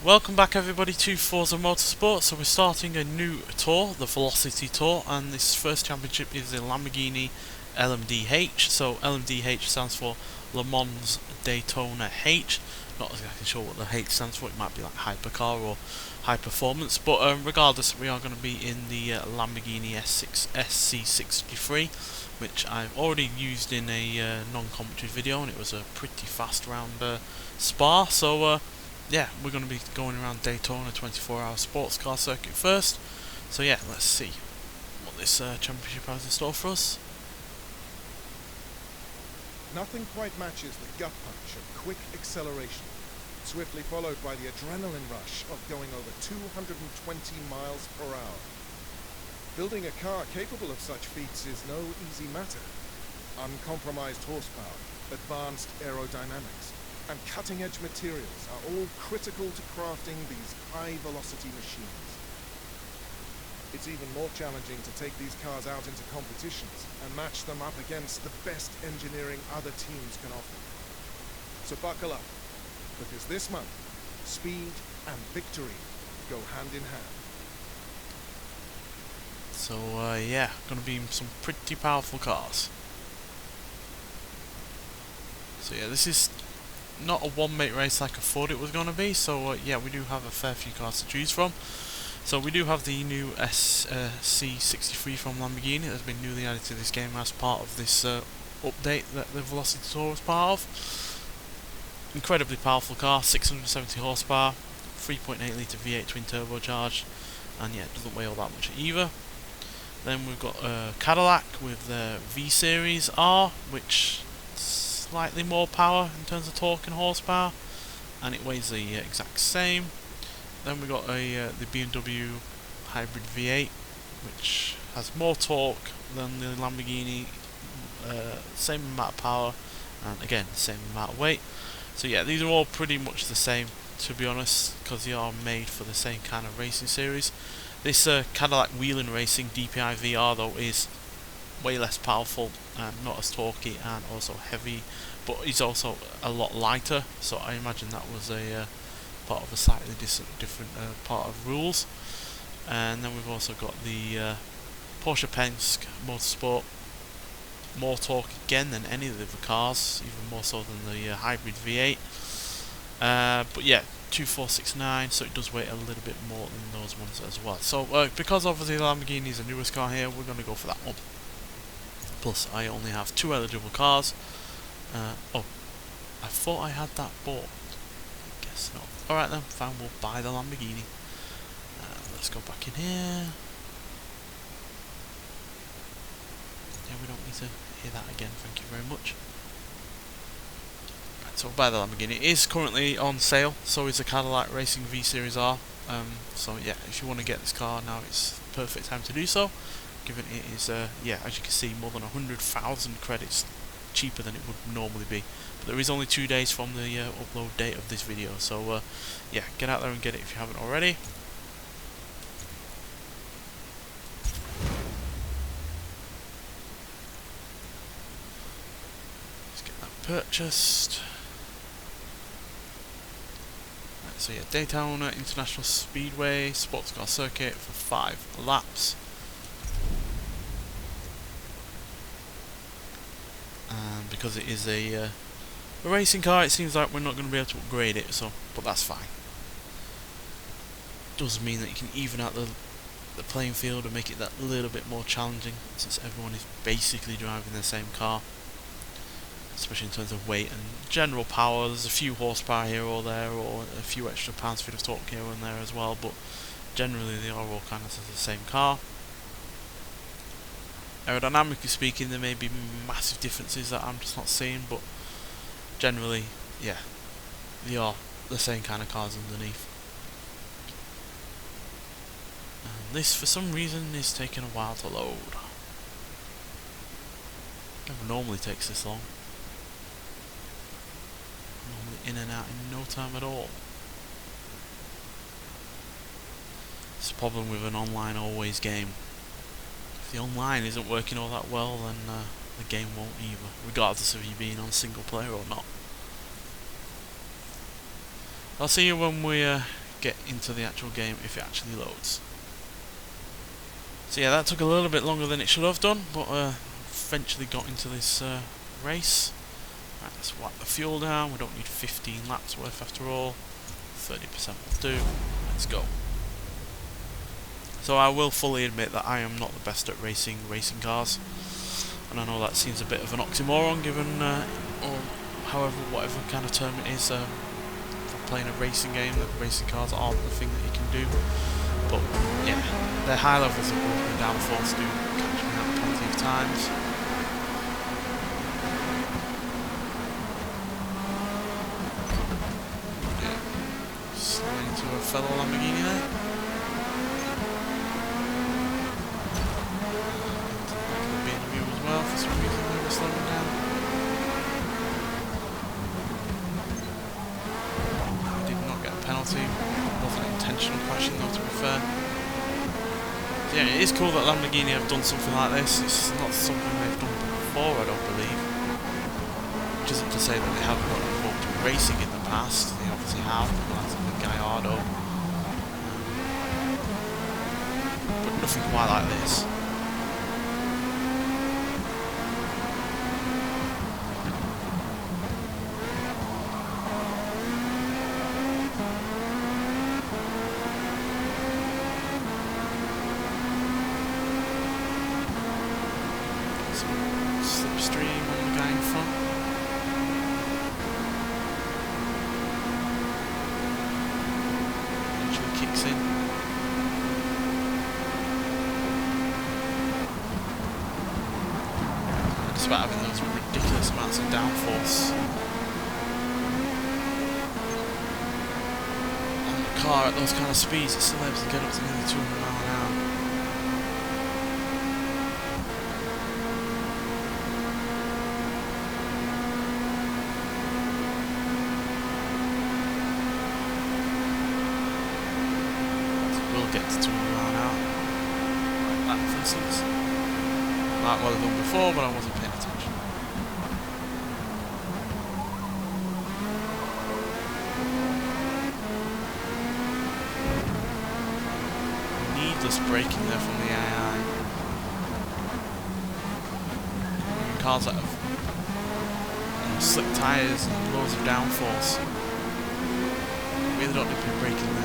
Welcome back everybody to Forza Motorsport. So we're starting a new tour, the Velocity Tour, and this first championship is the Lamborghini LMDh. So LMDh stands for Le Mans Daytona H. Not exactly sure what the H stands for, it might be like hypercar or high performance, but regardless, we are going to be in the Lamborghini SC63, which I've already used in a non-commentary video, and it was a pretty fast round Spa. So yeah, we're going to be going around Daytona 24-hour sports car circuit first. So yeah, let's see what this championship has in store for us. Nothing quite matches the gut punch of quick acceleration, swiftly followed by the adrenaline rush of going over 220 miles per hour. Building a car capable of such feats is no easy matter. Uncompromised horsepower, advanced aerodynamics, and cutting-edge materials are all critical to crafting these high-velocity machines. It's even more challenging to take these cars out into competitions and match them up against the best engineering other teams can offer. So buckle up, because this month, speed and victory go hand in hand. So yeah, going to be some pretty powerful cars. So yeah, this is not a one-mate race like I thought it was going to be, so yeah, we do have a fair few cars to choose from. So we do have the new SC63 from Lamborghini that has been newly added to this game as part of this update that the Velocity Tour is part of. Incredibly powerful car, 670 horsepower, 3.8 litre V8 twin turbocharged, and yeah, it doesn't weigh all that much either. Then we've got Cadillac with the V-Series R, which slightly more power in terms of torque and horsepower, and it weighs the exact same. Then we got the BMW hybrid V8, which has more torque than the Lamborghini, same amount of power, and again the same amount of weight. So yeah, these are all pretty much the same, to be honest, because they are made for the same kind of racing series. This Cadillac Wheeling Racing DPI VR though is way less powerful, not as torquey, and also heavy, but it's also a lot lighter, so I imagine that was a part of a slightly different part of rules. And then we've also got the Porsche Penske Motorsport, more torque again than any of the other cars, even more so than the hybrid V8, but yeah, 2469, so it does weigh a little bit more than those ones as well. So because obviously the Lamborghini is the newest car here, we're going to go for that one. Plus I only have 2 eligible cars. Oh, I thought I had that bought. I guess not. Alright then, fine, we'll buy the Lamborghini. Let's go back in here. Yeah, we don't need to hear that again, thank you very much. Right, so we'll buy the Lamborghini. It is currently on sale, so is the Cadillac Racing V-Series R. So yeah, if you want to get this car now, it's the perfect time to do so, given it is, yeah, as you can see, more than 100,000 credits cheaper than it would normally be. But there is only 2 days from the upload date of this video, so yeah, get out there and get it if you haven't already. Let's get that purchased. Right, so yeah, Daytona International Speedway sports car circuit for 5 laps. And because it is a racing car, it seems like we're not going to be able to upgrade it, so, but that's fine. Does mean that you can even out the playing field and make it that little bit more challenging, since everyone is basically driving the same car, especially in terms of weight and general power. There's a few horsepower here or there, or a few extra pounds-feet of torque here and there as well, but generally they are all kind of the same car. Aerodynamically speaking, there may be massive differences that I'm just not seeing, but generally, yeah, they are the same kind of cars underneath. And this, for some reason, is taking a while to load. Never normally takes this long. Normally in and out in no time at all. It's a problem with an online always game. If the online isn't working all that well, then the game won't either, regardless of you being on single player or not. I'll see you when we get into the actual game if it actually loads. So yeah, that took a little bit longer than it should have done, but eventually got into this race. Right, let's whack the fuel down. We don't need 15 laps worth after all. 30% will do. Let's go. So I will fully admit that I am not the best at racing cars, and I know that seems a bit of an oxymoron given, or however, whatever kind of term it is, for playing a racing game, that racing cars are the thing that you can do. But yeah, their high levels of grip and downforce do catch me out plenty of times. Okay. Sliding into a fellow Lamborghini there. Well, for some reason they were slowing down. I did not get a penalty. It wasn't an intentional crashing though, to be fair. So yeah, it is cool that Lamborghini have done something like this. It's not something they've done before, I don't believe. Which isn't to say that they haven't got involved in racing in the past. They obviously have, like the Gallardo. But nothing quite like this. Slipstream on the guy in front. Eventually kicks in. Despite having those ridiculous amounts of downforce on the car at those kind of speeds, it's still able to get up to nearly 200 miles an hour. Get to 200 miles an hour. Like that, for instance. Might well have done before, but I wasn't paying attention. Needless braking there from the AI. Cars that have slick tyres and loads of downforce. Really don't need to be braking there.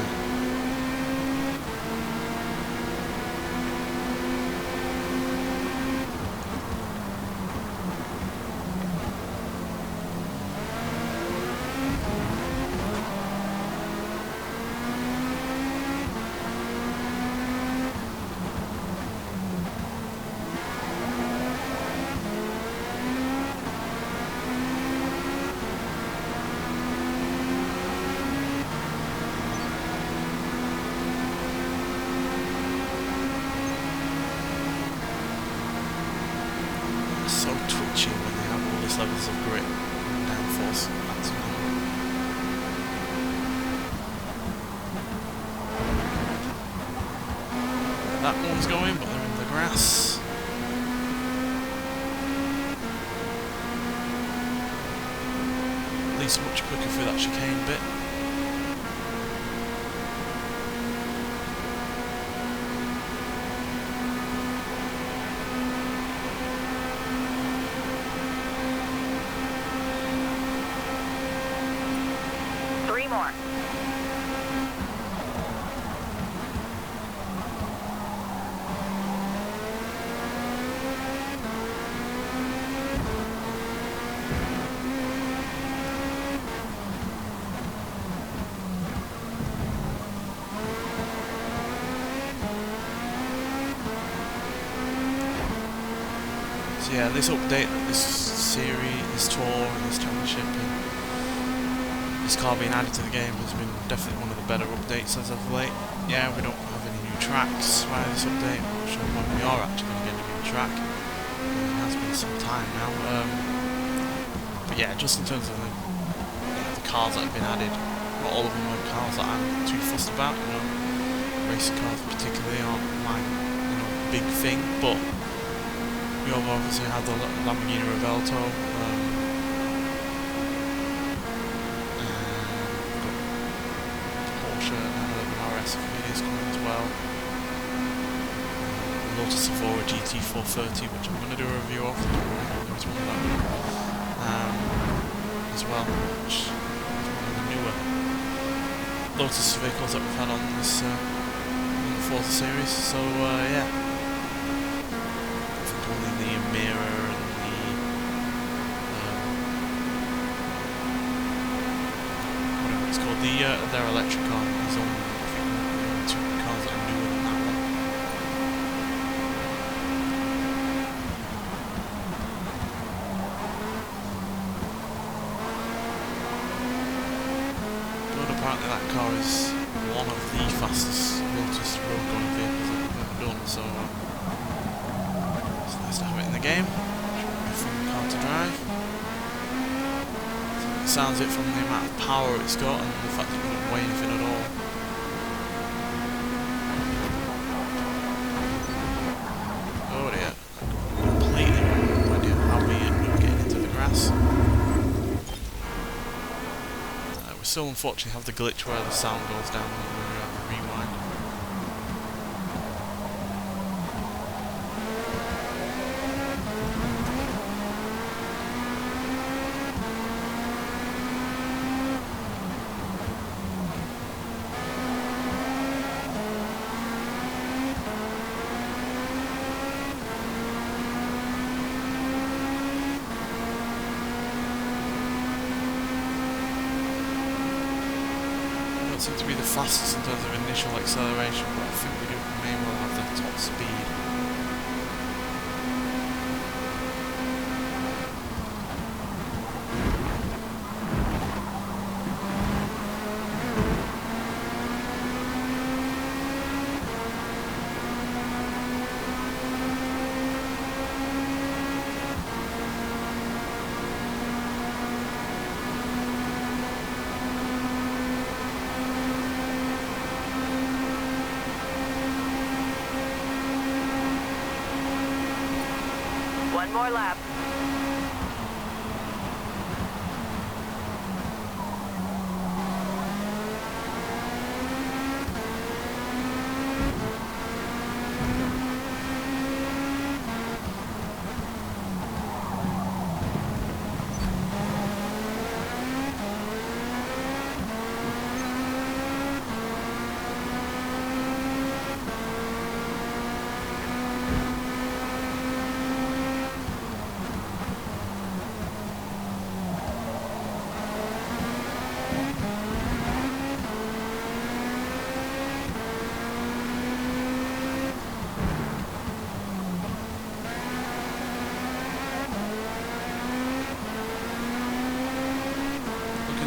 So twitchy when they have all these levels of grip and downforce. That's that one's going, but they're in the grass. At least much quicker through that chicane bit. More. So yeah, this update, this series, this tour, and this championship, and this car being added to the game has been definitely one of the better updates as of late. Yeah, we don't have any new tracks via this update. I'm not sure when we are actually going to get a new track. It has been some time now. But yeah, just in terms of the cars that have been added, not all of them are cars that I'm too fussed about. You know, racing cars particularly aren't my big thing, but we have obviously had the Lamborghini Revelto. Porsche and RS videos coming as well. Lotus Evora GT430, which I'm going to do a review of. There was one of that as well, which is one of the newer Lotus vehicles that we've had on this on the Forza series. So yeah, I think only the mirror and the whatever it's called, their electric car is only, I think, two cars that are newer than that one. But apparently that car is one of the fastest Lotus road going vehicles that we've ever done, so it's nice to have it in the game. Should be a fun car to drive. So it sounds it from the amount of power it's got and the fact that it doesn't weigh anything at all. Oh dear, completely no idea how we ended up getting into the grass. We still unfortunately have the glitch where the sound goes down when we rewind. Seem to be the fastest in terms of initial acceleration, but I think we may well have the top speed. One more lap.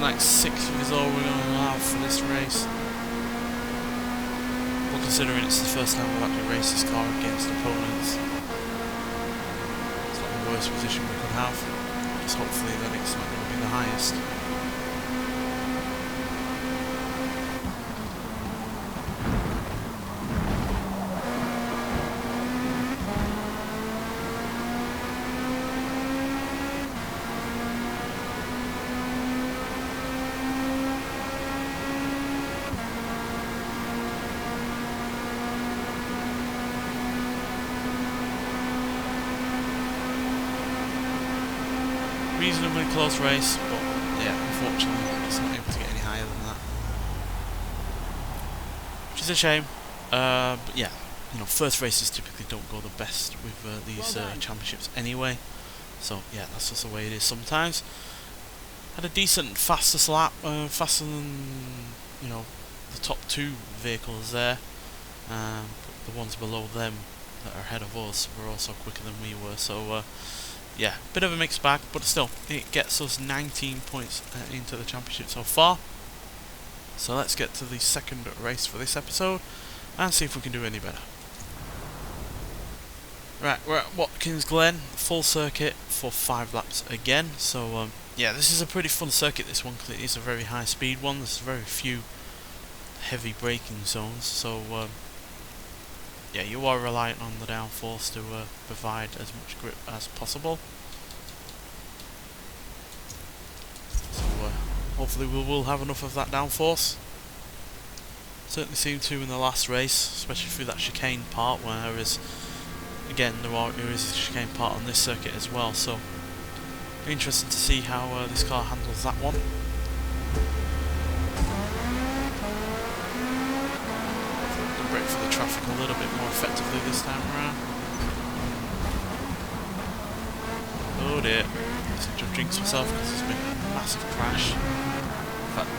Like 6 is all we're going to have for this race. Well, considering it's the first time we've actually raced this car against opponents, it's not the worst position we could have. Just hopefully that it's not going to be the highest. Reasonably close race, but yeah, unfortunately just not able to get any higher than that, which is a shame. But yeah, you know, first races typically don't go the best with these championships anyway, so yeah, that's just the way it is sometimes. Had a decent fastest lap, faster than, you know, the top two vehicles there, but the ones below them that are ahead of us were also quicker than we were, so yeah, bit of a mixed bag, but still, it gets us 19 points into the championship so far. So let's get to the second race for this episode and see if we can do any better. Right, we're at Watkins Glen, full circuit for 5 laps again. So yeah, this is a pretty fun circuit, this one, because it is a very high speed one. There's very few heavy braking zones, so yeah, you are reliant on the downforce to provide as much grip as possible. So hopefully we will have enough of that downforce Certainly seemed to in the last race, especially through that chicane part, whereas again there is a chicane part on this circuit as well, so it'll be interesting to see how this car handles that one. Brake for the traffic a little bit more effectively this time around. Oh dear, I seem to have jinxed myself because there's been a massive crash. In fact,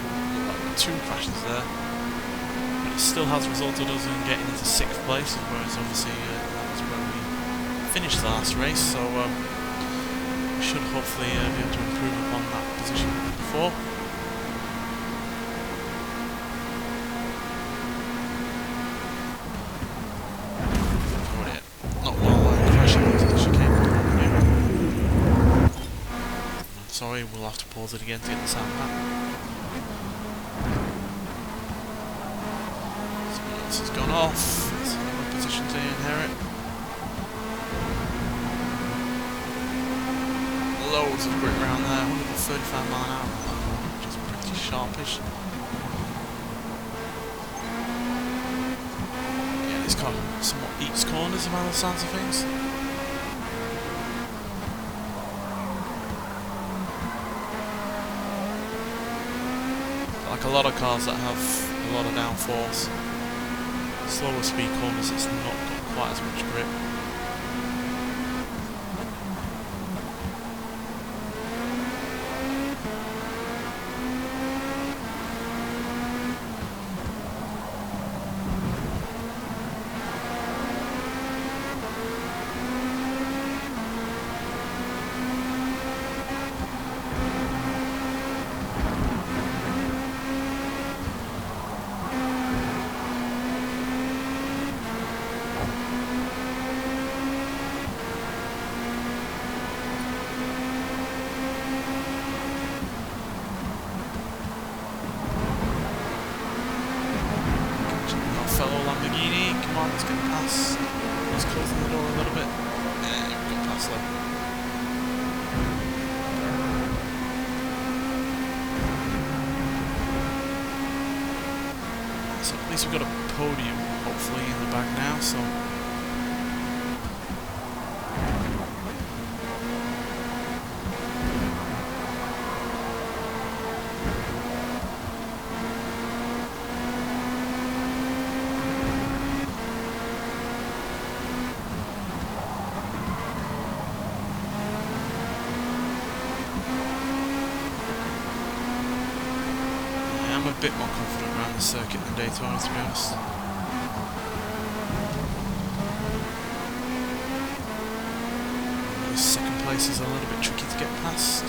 like 2 crashes there. But it still has resulted us in getting into 6th place, whereas obviously that was where we finished the last race, so we should hopefully be able to improve upon that position before. Sorry, we'll have to pause it again to get the sound back. Someone else has gone off. It's another position to inherit. Loads of grip around there, 135 mile an hour, which is pretty sharpish. Yeah, this car somewhat eats corners by the sounds of things. Like a lot of cars that have a lot of downforce, slower speed corners, it's not got quite as much grip. Fellow Lamborghini, come on, let's get past. Let's close the door a little bit. Yeah, we've got past that. So at least we've got a podium, hopefully, in the bag now, so. I'm a bit more confident around the circuit than Daytona, to be honest. The second place is a little bit tricky to get past.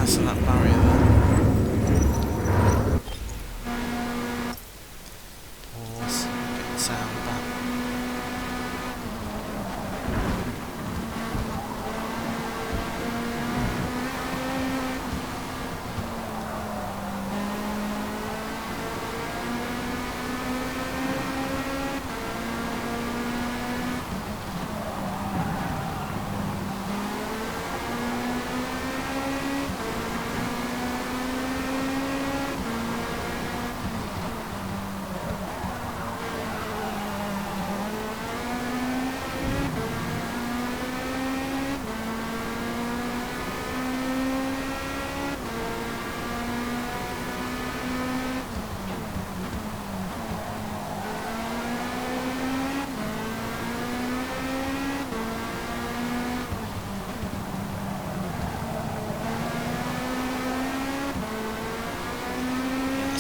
So that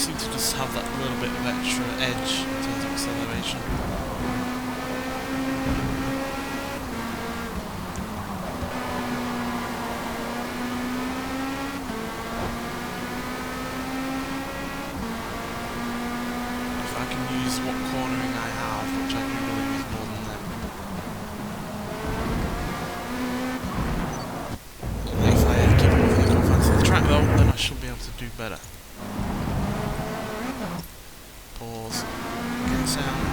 seem to just have that little bit of extra edge in terms of acceleration. If I can use what cornering I have, which I do believe is more than them. If I keep it within the confines of the track though, then I should be able to do better. Pause. Get sound.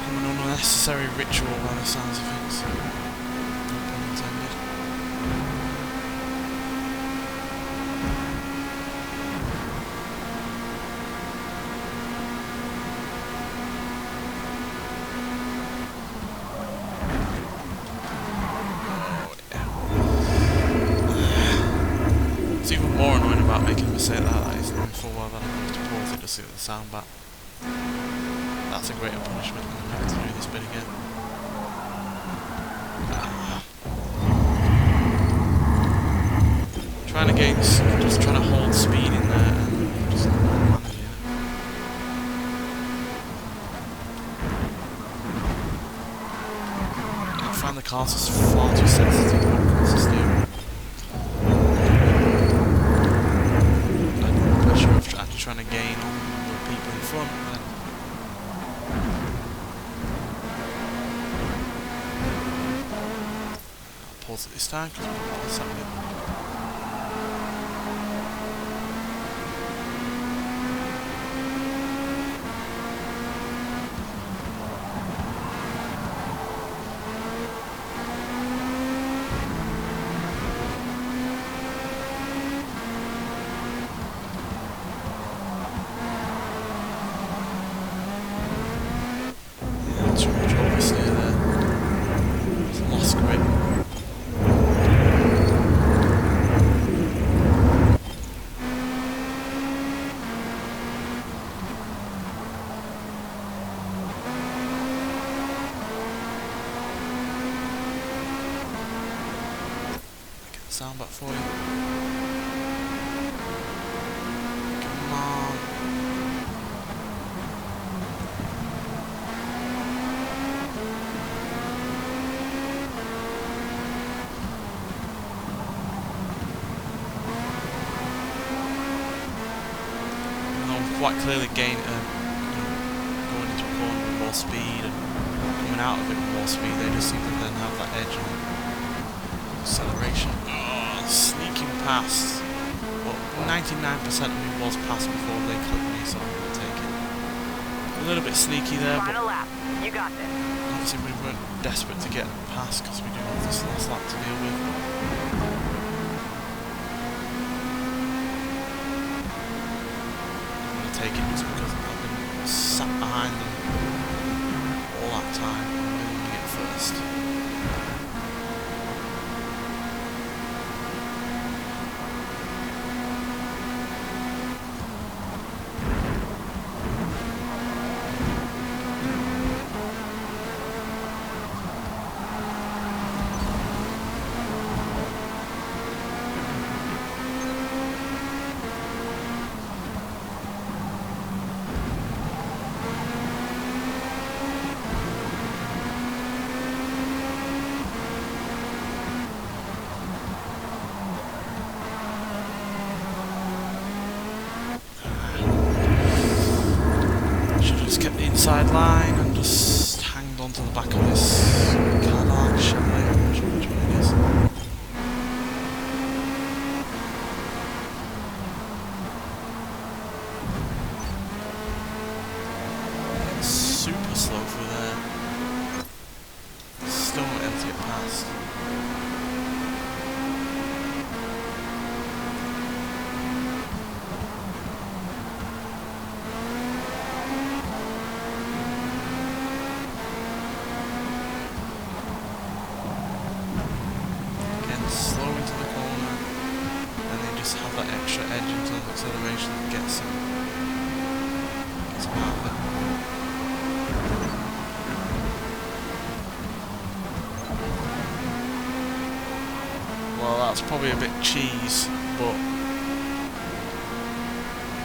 I'm an unnecessary ritual by the sounds of things. No pun intended. It's even more annoying about making a mistake like that is knowing full well that I'm going to pause it to see the sound back. That's a greater punishment than having to do this bit again. Trying to gain, just trying to hold speed in there and just not managing it. I find the cars is far too sensitive when it comes to steering. After trying to gain on the people in front, then I'll pause it this time because we're going to pass that bit. Too much oversteer there. It's lost grip. Get the sound back for you. Come on. Quite clearly going into a corner with more speed and coming out of it with more speed, they just seem to then have that edge on acceleration. Oh, sneaking past. Well, 99% of me was past before they clipped me, so I'm going to take it. A little bit sneaky there, Final but lap. You got this. obviously we weren't desperate to get past because we do have this last lap to deal with. Take it just because I've been sat behind them all that time. I really want to get first. Inside line and just hanged onto the back of this Cadillac Chevrolet, which one it is. It's super slow through there. Still not able to get past. Slow into the corner, and they just have that extra edge in terms of acceleration that gets them out of it. Well, that's probably a bit cheese, but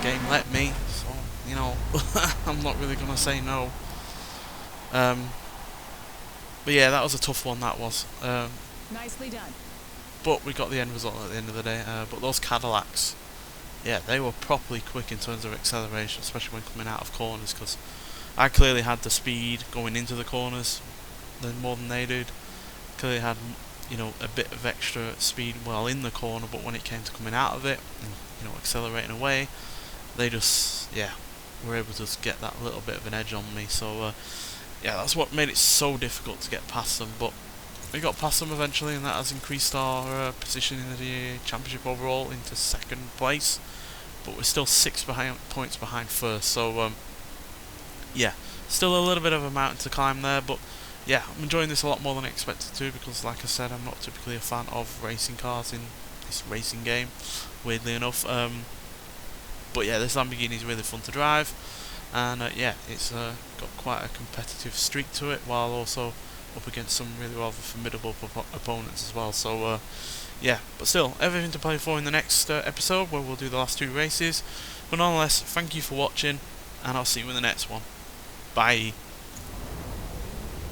game let me, so, you know, I'm not really going to say no. But yeah, that was a tough one, that was. Nicely done. But we got the end result at the end of the day. But those Cadillacs, yeah, they were properly quick in terms of acceleration, especially when coming out of corners, because I clearly had the speed going into the corners more than they did. Clearly had, you know, a bit of extra speed while in the corner, but when it came to coming out of it and, you know, accelerating away, they just, yeah, were able to just get that little bit of an edge on me. So yeah, that's what made it so difficult to get past them. But we got past them eventually, and that has increased our position in the championship overall into 2nd place. But we're still 6 points behind first. So yeah, still a little bit of a mountain to climb there, but yeah, I'm enjoying this a lot more than I expected to, because like I said, I'm not typically a fan of racing cars in this racing game, weirdly enough. But yeah, this Lamborghini is really fun to drive, and yeah, it's got quite a competitive streak to it, while also up against some really rather formidable opponents as well. So yeah, but still, everything to play for in the next episode, where we'll do the last 2 races. But nonetheless, thank you for watching, and I'll see you in the next one. Bye.